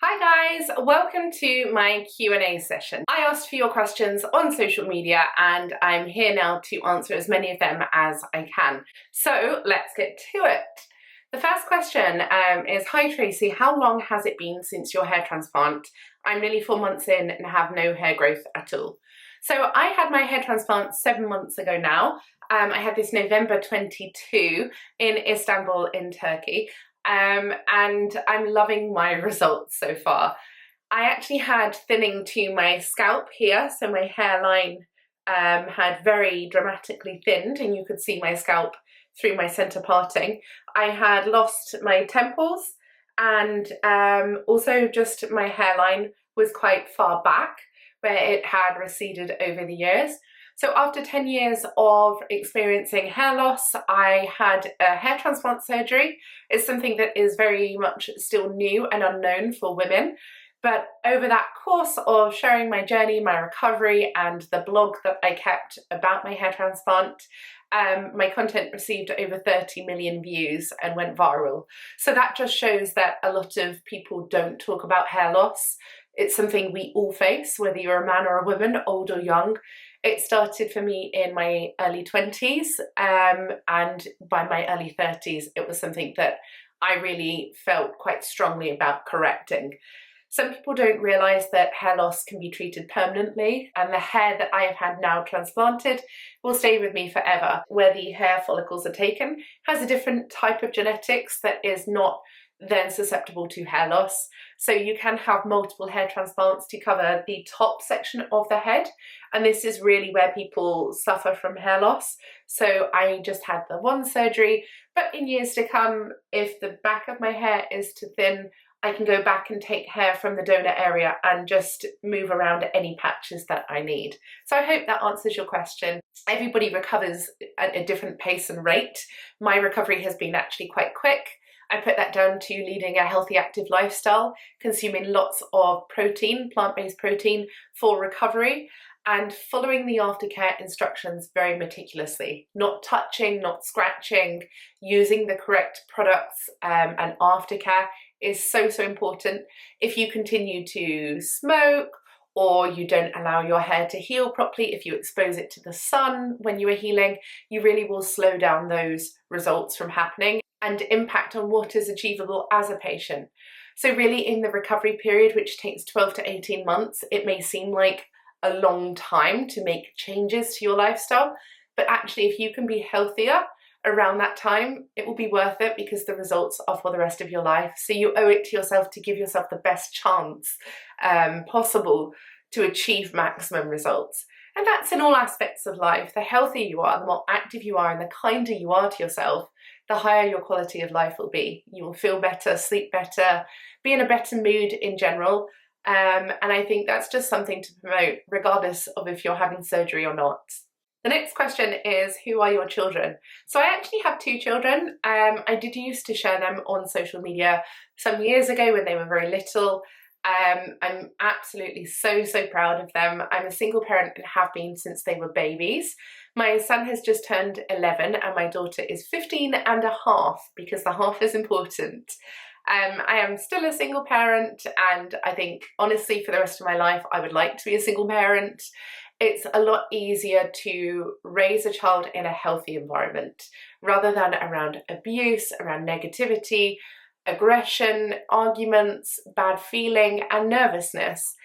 Hi guys, welcome to my Q&A session. I asked for your questions on social media and I'm here now to answer as many of them as I can. So let's get to it. The first question is, hi Tracy, how long has it been since your hair transplant? I'm nearly 4 months in and have no hair growth at all. So I had my hair transplant 7 months ago now. I had this November 22 in Istanbul in Turkey. And I'm loving my results so far. I actually had thinning to my scalp here, so my hairline had very dramatically thinned and you could see my scalp through my centre parting. I had lost my temples and also just my hairline was quite far back where it had receded over the years. So after 10 years of experiencing hair loss, I had a hair transplant surgery. It's something that is very much still new and unknown for women. But over that course of sharing my journey, my recovery, and the blog that I kept about my hair transplant, my content received over 30 million views and went viral. So that just shows that a lot of people don't talk about hair loss. It's something we all face, whether you're a man or a woman, old or young. It started for me in my early 20s and by my early 30s it was something that I really felt quite strongly about correcting. Some people don't realise that hair loss can be treated permanently, and the hair that I have had now transplanted will stay with me forever. Where the hair follicles are taken has a different type of genetics that is not then susceptible to hair loss. So you can have multiple hair transplants to cover the top section of the head, and this is really where people suffer from hair loss. So I just had the one surgery, but in years to come, if the back of my hair is too thin, I can go back and take hair from the donor area and just move around any patches that I need. So I hope that answers your question. Everybody recovers at a different pace and rate. My recovery has been actually quite quick. I put that down to leading a healthy, active lifestyle, consuming lots of protein, plant-based protein for recovery, and following the aftercare instructions very meticulously. Not touching, not scratching, using the correct products and aftercare is so important. If you continue to smoke, or you don't allow your hair to heal properly, if you expose it to the sun when you are healing, you really will slow down those results from happening and impact on what is achievable as a patient. So really in the recovery period, which takes 12 to 18 months, it may seem like a long time to make changes to your lifestyle, but actually if you can be healthier around that time, it will be worth it because the results are for the rest of your life. So you owe it to yourself to give yourself the best chance possible to achieve maximum results. And that's in all aspects of life. The healthier you are, the more active you are, and the kinder you are to yourself, the higher your quality of life will be. You will feel better, sleep better, be in a better mood in general. And I think that's just something to promote regardless of if you're having surgery or not. The next question is, who are your children? So I actually have 2 children. I did used to share them on social media some years ago when they were very little. I'm absolutely so proud of them. I'm a single parent and have been since they were babies. My son has just turned 11 and my daughter is 15 and a half, because the half is important. I am still a single parent, and I think honestly for the rest of my life I would like to be a single parent. It's a lot easier to raise a child in a healthy environment rather than around abuse, around negativity, aggression, arguments, bad feeling and nervousness.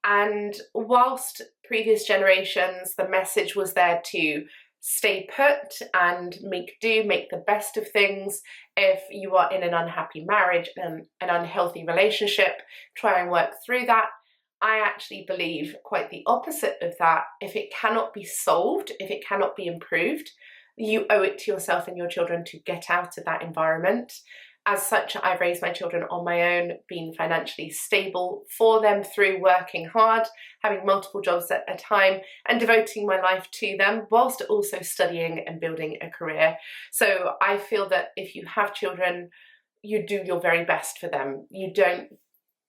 And whilst previous generations, the message was there to stay put and make do, make the best of things. If you are in an unhappy marriage and an unhealthy relationship, try and work through that. I actually believe quite the opposite of that. If it cannot be solved, if it cannot be improved, you owe it to yourself and your children to get out of that environment. As such, I've raised my children on my own, been financially stable for them through working hard, having multiple jobs at a time, and devoting my life to them whilst also studying and building a career. So I feel that if you have children, you do your very best for them. You don't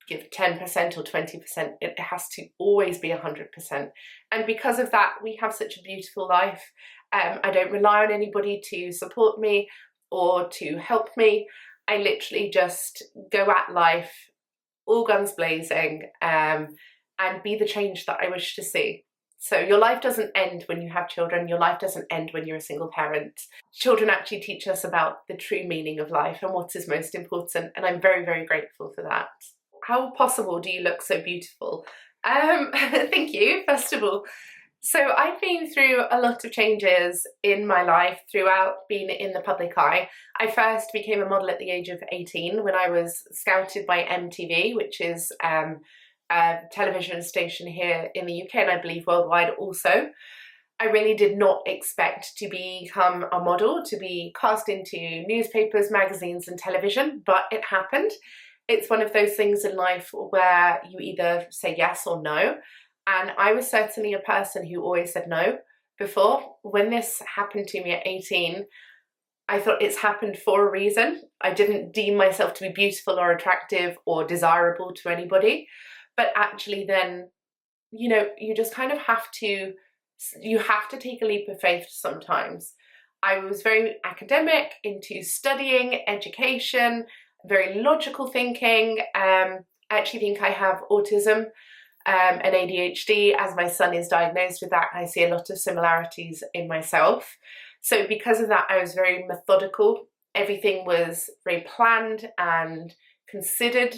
give 10% or 20%, it has to always be 100%. And because of that, we have such a beautiful life. I don't rely on anybody to support me or to help me. I literally just go at life all guns blazing, and be the change that I wish to see. So your life doesn't end when you have children, your life doesn't end when you're a single parent. Children actually teach us about the true meaning of life and what is most important, and I'm very, very grateful for that. How possible do you look so beautiful? Thank you, first of all. So I've been through a lot of changes in my life throughout being in the public eye. I first became a model at the age of 18 when I was scouted by MTV, which is a television station here in the UK and I believe worldwide also. I really did not expect to become a model, to be cast into newspapers, magazines and television, but it happened. It's one of those things in life where you either say yes or no, and I was certainly a person who always said no before. When this happened to me at 18, I thought it's happened for a reason. I didn't deem myself to be beautiful or attractive or desirable to anybody. But actually then, you know, you just kind of have to take a leap of faith sometimes. I was very academic, into studying, education, very logical thinking. I actually think I have autism and ADHD. As my son is diagnosed with that, I see a lot of similarities in myself. So because of that, I was very methodical. Everything was very planned and considered.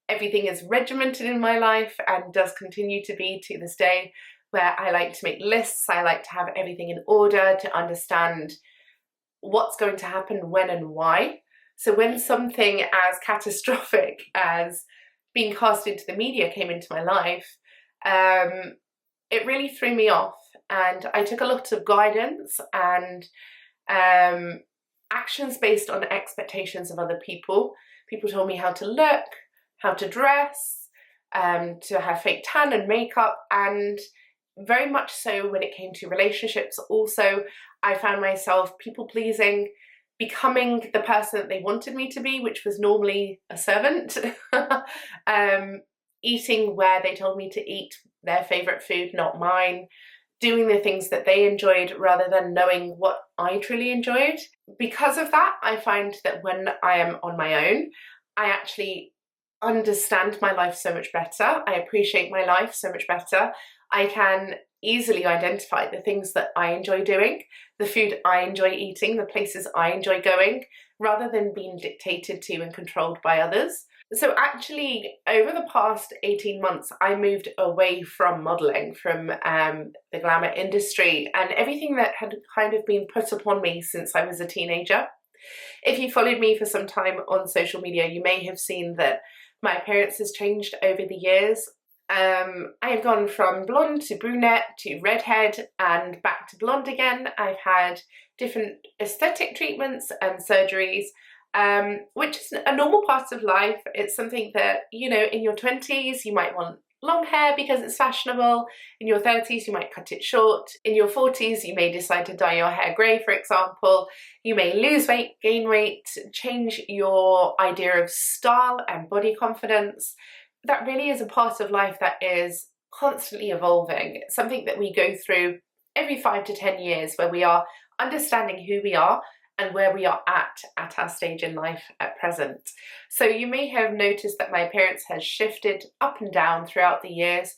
Everything is regimented in my life and does continue to be to this day, where I like to make lists, I like to have everything in order, to understand what's going to happen, when and why. So when something as catastrophic as being cast into the media came into my life, it really threw me off, and I took a lot of guidance and actions based on expectations of other people. People told me how to look, how to dress, to have fake tan and makeup, and very much so when it came to relationships also. I found myself people pleasing, becoming the person that they wanted me to be, which was normally a servant, eating where they told me to eat, their favourite food, not mine, doing the things that they enjoyed rather than knowing what I truly enjoyed. Because of that, I find that when I am on my own, I actually understand my life so much better. I appreciate my life so much better. I can easily identify the things that I enjoy doing, the food I enjoy eating, the places I enjoy going, rather than being dictated to and controlled by others. So actually, over the past 18 months, I moved away from modelling, from the glamour industry and everything that had kind of been put upon me since I was a teenager. If you followed me for some time on social media, you may have seen that my appearance has changed over the years. I have gone from blonde to brunette to redhead and back to blonde again. I've had different aesthetic treatments and surgeries, which is a normal part of life. It's something that, you know, in your 20s you might want long hair because it's fashionable. In your 30s you might cut it short. In your 40s you may decide to dye your hair grey, for example. You may lose weight, gain weight, change your idea of style and body confidence. That really is a part of life that is constantly evolving. It's something that we go through every 5 to 10 years, where we are understanding who we are and where we are at our stage in life at present. So you may have noticed that my appearance has shifted up and down throughout the years.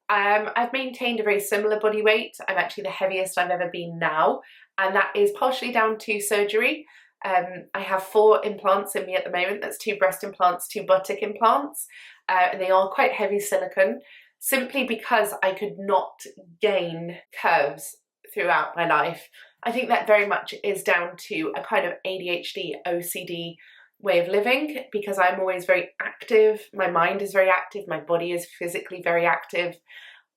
I've maintained a very similar body weight. I'm actually the heaviest I've ever been now, and that is partially down to surgery. I have 4 implants in me at the moment. That's 2 breast implants, 2 buttock implants. And they are quite heavy silicone, simply because I could not gain curves throughout my life. I think that very much is down to a kind of ADHD, OCD way of living, because I'm always very active. My mind is very active. My body is physically very active.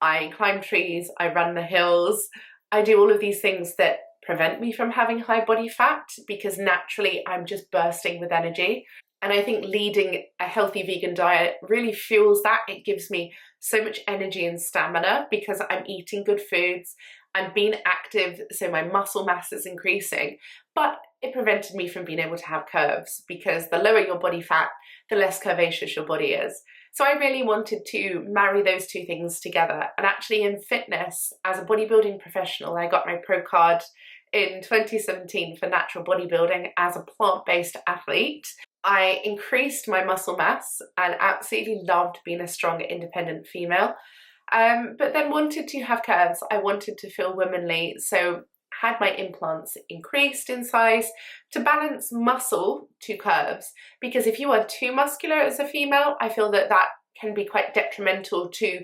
I climb trees. I run the hills. I do all of these things that prevent me from having high body fat, because naturally I'm just bursting with energy. And I think leading a healthy vegan diet really fuels that. It gives me so much energy and stamina because I'm eating good foods, I'm being active, so my muscle mass is increasing. But it prevented me from being able to have curves, because the lower your body fat, the less curvaceous your body is. So I really wanted to marry those 2 things together. And actually in fitness, as a bodybuilding professional, I got my pro card in 2017 for natural bodybuilding as a plant-based athlete. I increased my muscle mass and absolutely loved being a strong, independent female. But then wanted to have curves. I wanted to feel womanly, so had my implants increased in size to balance muscle to curves, because if you are too muscular as a female, I feel that that can be quite detrimental to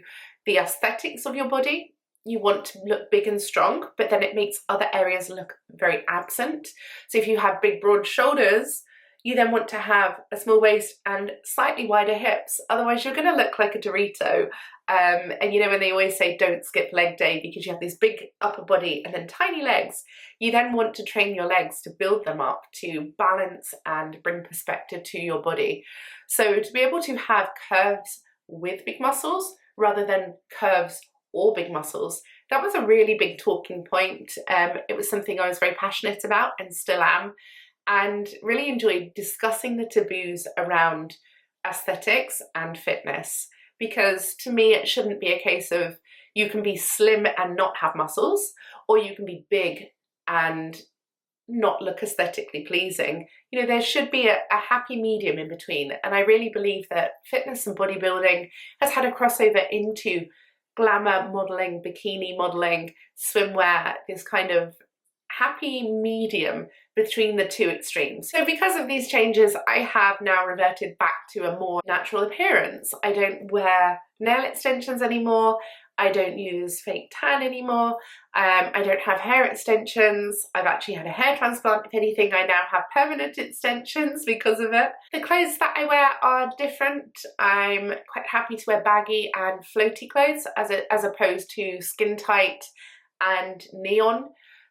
the aesthetics of your body. You want to look big and strong, but then it makes other areas look very absent. So if you have big broad shoulders, you then want to have a small waist and slightly wider hips, otherwise you're going to look like a Dorito. And you know when they always say don't skip leg day because you have this big upper body and then tiny legs, you then want to train your legs to build them up to balance and bring perspective to your body. So to be able to have curves with big muscles rather than curves or big muscles, that was a really big talking point. It was something I was very passionate about and still am, and really enjoyed discussing the taboos around aesthetics and fitness. Because to me, it shouldn't be a case of you can be slim and not have muscles, or you can be big and not look aesthetically pleasing. You know, there should be a happy medium in between. And I really believe that fitness and bodybuilding has had a crossover into glamour modeling, bikini modeling, swimwear, this kind of happy medium between the two extremes. So because of these changes, I have now reverted back to a more natural appearance. I don't wear nail extensions anymore. I don't use fake tan anymore. I don't have hair extensions. I've actually had a hair transplant. If anything, I now have permanent extensions because of it. The clothes that I wear are different. I'm quite happy to wear baggy and floaty clothes as opposed to skin tight and neon.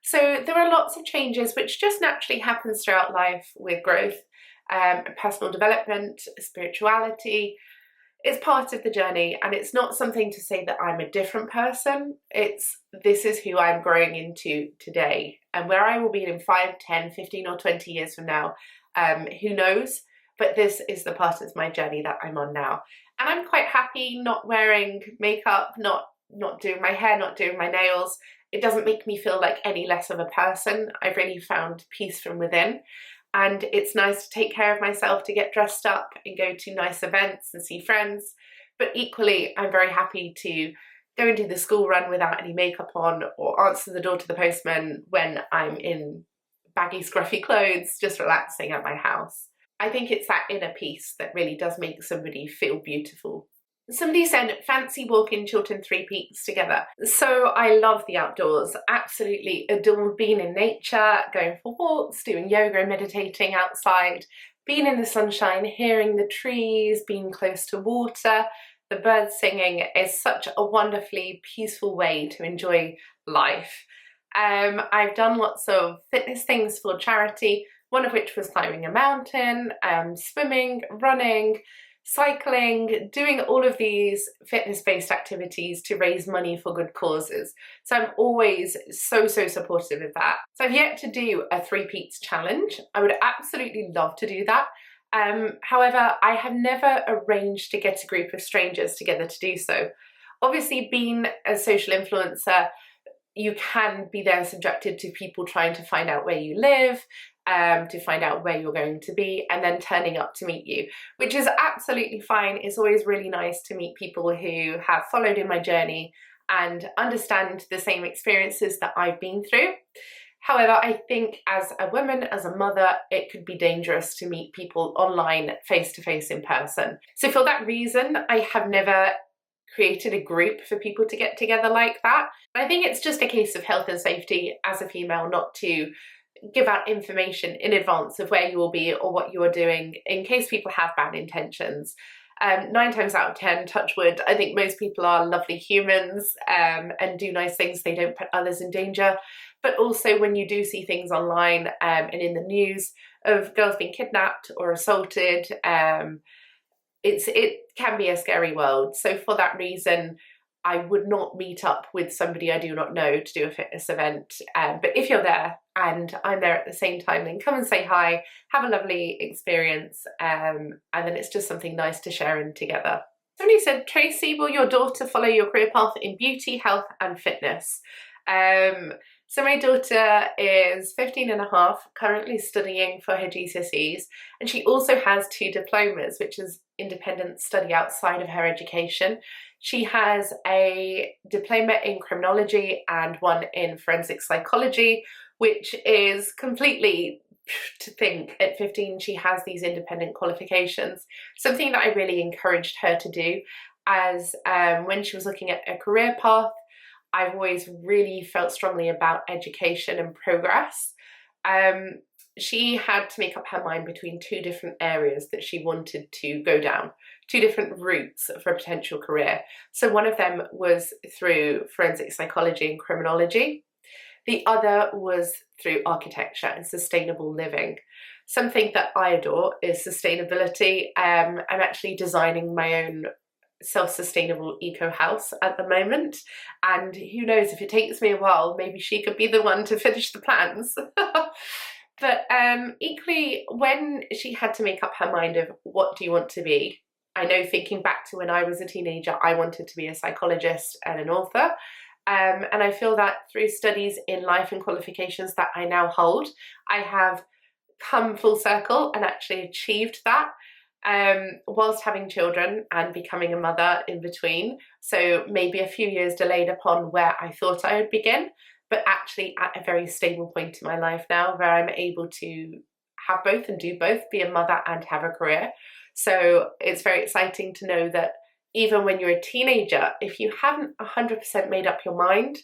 So there are lots of changes which just naturally happens throughout life with growth, personal development, spirituality. It's part of the journey, and it's not something to say that I'm a different person. This is who I'm growing into today, and where I will be in 5, 10, 15 or 20 years from now, who knows? But this is the part of my journey that I'm on now. And I'm quite happy not wearing makeup, not doing my hair, not doing my nails. It doesn't make me feel like any less of a person. I've really found peace from within. And it's nice to take care of myself, to get dressed up and go to nice events and see friends. But equally, I'm very happy to go and do the school run without any makeup on, or answer the door to the postman when I'm in baggy, scruffy clothes, just relaxing at my house. I think it's that inner peace that really does make somebody feel beautiful. Somebody said, fancy walking Chiltern Three Peaks together. So I love the outdoors, absolutely adore being in nature, going for walks, doing yoga and meditating outside, being in the sunshine, hearing the trees, being close to water. The birds singing is such a wonderfully peaceful way to enjoy life. I've done lots of fitness things for charity, one of which was climbing a mountain, swimming, running, cycling, doing all of these fitness-based activities to raise money for good causes. So I'm always so supportive of that. So I've yet to do a Three Peaks challenge. I would absolutely love to do that. However, I have never arranged to get a group of strangers together to do so. Obviously, being a social influencer, you can be then subjected to people trying to find out where you live, to find out where you're going to be, and then turning up to meet you, which is absolutely fine. It's always really nice to meet people who have followed in my journey and understand the same experiences that I've been through. However, I think as a woman, as a mother, it could be dangerous to meet people online, face-to-face, in person. So for that reason, I have never created a group for people to get together like that. I think it's just a case of health and safety as a female not to give out information in advance of where you will be or what you are doing in case people have bad intentions. 9 times out of 10, touch wood, I think most people are lovely humans and do nice things. They don't put others in danger. But also when you do see things online and in the news of girls being kidnapped or assaulted, it can be a scary world. So for that reason, I would not meet up with somebody I do not know to do a fitness event. But if you're there and I'm there at the same time, then come and say hi, have a lovely experience, and then it's just something nice to share in together. Somebody said, Tracy, will your daughter follow your career path in beauty, health and fitness? So my daughter is 15 and a half, currently studying for her GCSEs, and she also has 2 diplomas, which is independent study outside of her education. She has a diploma in criminology and one in forensic psychology, which is completely, to think at 15 she has these independent qualifications. Something that I really encouraged her to do, as when she was looking at a career path, I've always really felt strongly about education and progress. She had to make up her mind between 2 different areas that she wanted to go down, 2 different routes for a potential career. So one of them was through forensic psychology and criminology. The other was through architecture and sustainable living. Something that I adore is sustainability. I'm actually designing my own self-sustainable eco house at the moment, and who knows, if it takes me a while, maybe she could be the one to finish the plans. But equally, when she had to make up her mind of what do you want to be, I know, thinking back to when I was a teenager, I wanted to be a psychologist and an author. And I feel that through studies in life and qualifications that I now hold, I have come full circle and actually achieved that, whilst having children and becoming a mother in between. So maybe a few years delayed upon where I thought I would begin, but actually at a very stable point in my life now where I'm able to have both and do both, be a mother and have a career. So it's very exciting to know that even when you're a teenager, if you haven't 100% made up your mind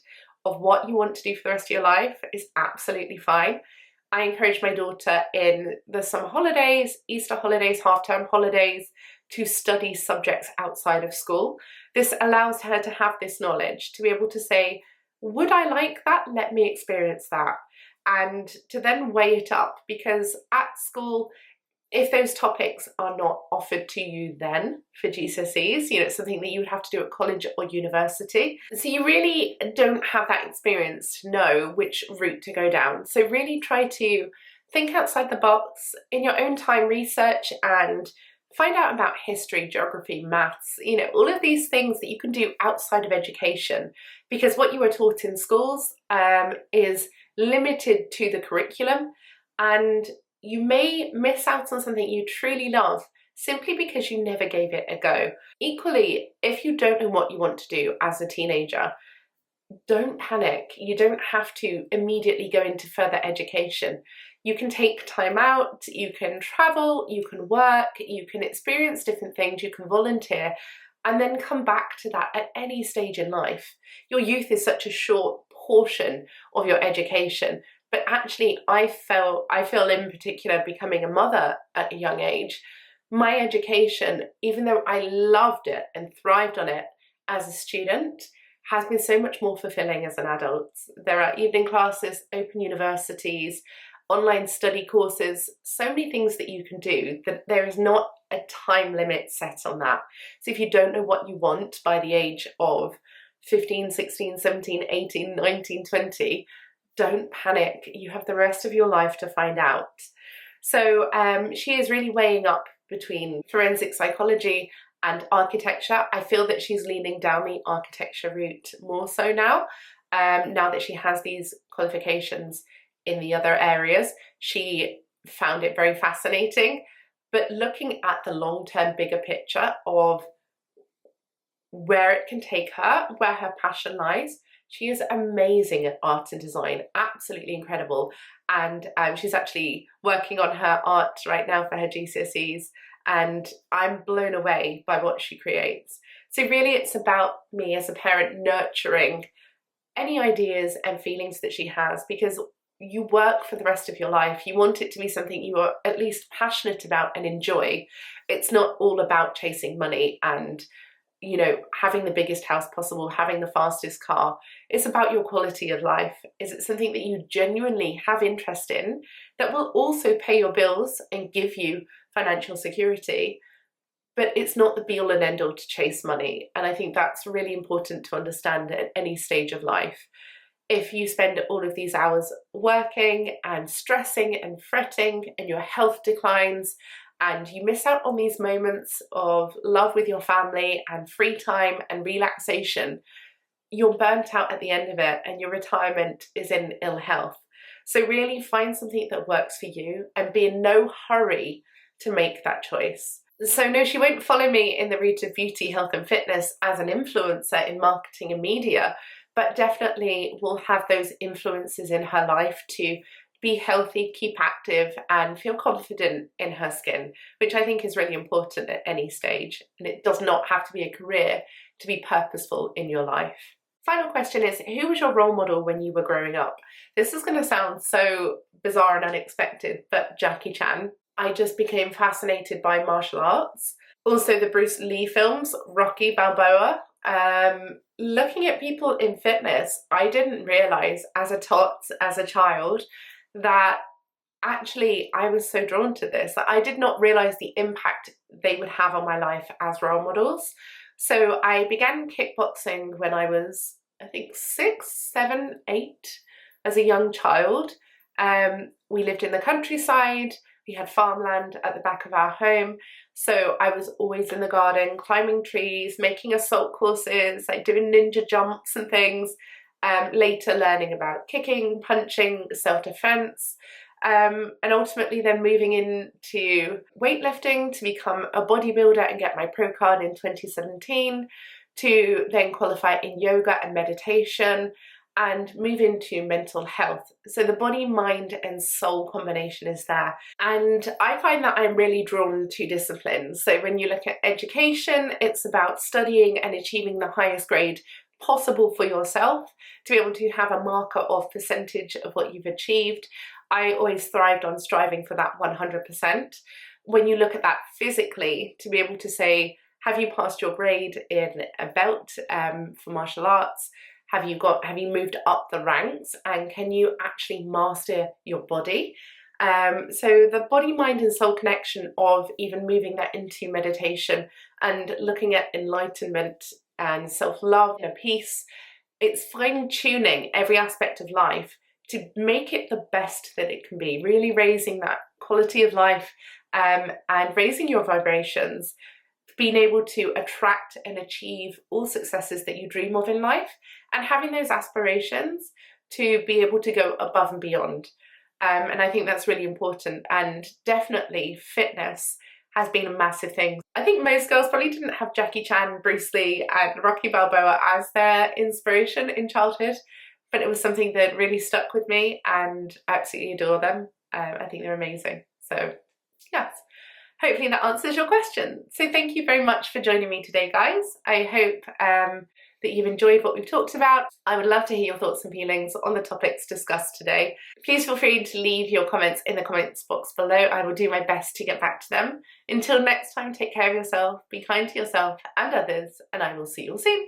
of what you want to do for the rest of your life, it's absolutely fine. I encourage my daughter in the summer holidays, Easter holidays, half-term holidays, to study subjects outside of school. This allows her to have this knowledge, to be able to say, would I like that? Let me experience that. And to then weigh it up, because at school, if those topics are not offered to you then for GCSEs, you know, it's something that you would have to do at college or university. So you really don't have that experience to know which route to go down. So really try to think outside the box, in your own time research and find out about history, geography, maths, you know, all of these things that you can do outside of education, because what you are taught in schools is limited to the curriculum, and you may miss out on something you truly love simply because you never gave it a go. Equally, if you don't know what you want to do as a teenager, don't panic. You don't have to immediately go into further education. You can take time out, you can travel, you can work, you can experience different things, you can volunteer, and then come back to that at any stage in life. Your youth is such a short portion of your education. But actually, I feel in particular, becoming a mother at a young age, my education, even though I loved it and thrived on it as a student, has been so much more fulfilling as an adult. There are evening classes, open universities, online study courses, so many things that you can do that there is not a time limit set on that. So if you don't know what you want by the age of 15, 16, 17, 18, 19, 20, don't panic. You have the rest of your life to find out. So she is really weighing up between forensic psychology and architecture. I feel that she's leaning down the architecture route more so now, now that she has these qualifications in the other areas. She found it very fascinating, but looking at the long-term bigger picture of where it can take her, where her passion lies, she is amazing at art and design, absolutely incredible. And she's actually working on her art right now for her GCSEs, and I'm blown away by what she creates. So really it's about me as a parent nurturing any ideas and feelings that she has, because you work for the rest of your life. You want it to be something you are at least passionate about and enjoy. It's not all about chasing money and, you know, having the biggest house possible, having the fastest car. It's about your quality of life. Is it something that you genuinely have interest in that will also pay your bills and give you financial security? But it's not the be all and end all to chase money. And I think that's really important to understand at any stage of life. If you spend all of these hours working and stressing and fretting and your health declines, and you miss out on these moments of love with your family and free time and relaxation, you're burnt out at the end of it and your retirement is in ill health. So really find something that works for you and be in no hurry to make that choice. So no, she won't follow me in the route of beauty, health and fitness as an influencer in marketing and media, but definitely will have those influences in her life to be healthy, keep active and feel confident in her skin, which I think is really important at any stage. And it does not have to be a career to be purposeful in your life. Final question is, who was your role model when you were growing up? This is going to sound so bizarre and unexpected, but Jackie Chan. I just became fascinated by martial arts. Also the Bruce Lee films, Rocky Balboa. Looking at people in fitness, I didn't realise as a child that actually I was so drawn to this, that I did not realise the impact they would have on my life as role models. So I began kickboxing when I was, I think 6, 7, 8 as a young child. We lived in the countryside. We had farmland at the back of our home, so I was always in the garden, climbing trees, making assault courses, like doing ninja jumps and things, later learning about kicking, punching, self-defense, and ultimately then moving into weightlifting to become a bodybuilder and get my pro card in 2017, to then qualify in yoga and meditation, and move into mental health. So the body, mind and soul combination is there. And I find that I'm really drawn to disciplines. So when you look at education, it's about studying and achieving the highest grade possible for yourself to be able to have a marker of percentage of what you've achieved. I always thrived on striving for that 100%. When you look at that physically, to be able to say, have you passed your grade in a belt for martial arts? Have you moved up the ranks, and can you actually master your body? So the body, mind and soul connection of even moving that into meditation and looking at enlightenment and self-love and peace, it's fine-tuning every aspect of life to make it the best that it can be, really raising that quality of life and raising your vibrations, being able to attract and achieve all successes that you dream of in life, and having those aspirations to be able to go above and beyond. And I think that's really important, and definitely fitness has been a massive thing. I think most girls probably didn't have Jackie Chan, Bruce Lee and Rocky Balboa as their inspiration in childhood, but it was something that really stuck with me and I absolutely adore them. I think they're amazing. So yes. Hopefully that answers your question. So thank you very much for joining me today, guys. I hope that you've enjoyed what we've talked about. I would love to hear your thoughts and feelings on the topics discussed today. Please feel free to leave your comments in the comments box below. I will do my best to get back to them. Until next time, take care of yourself, be kind to yourself and others, and I will see you all soon.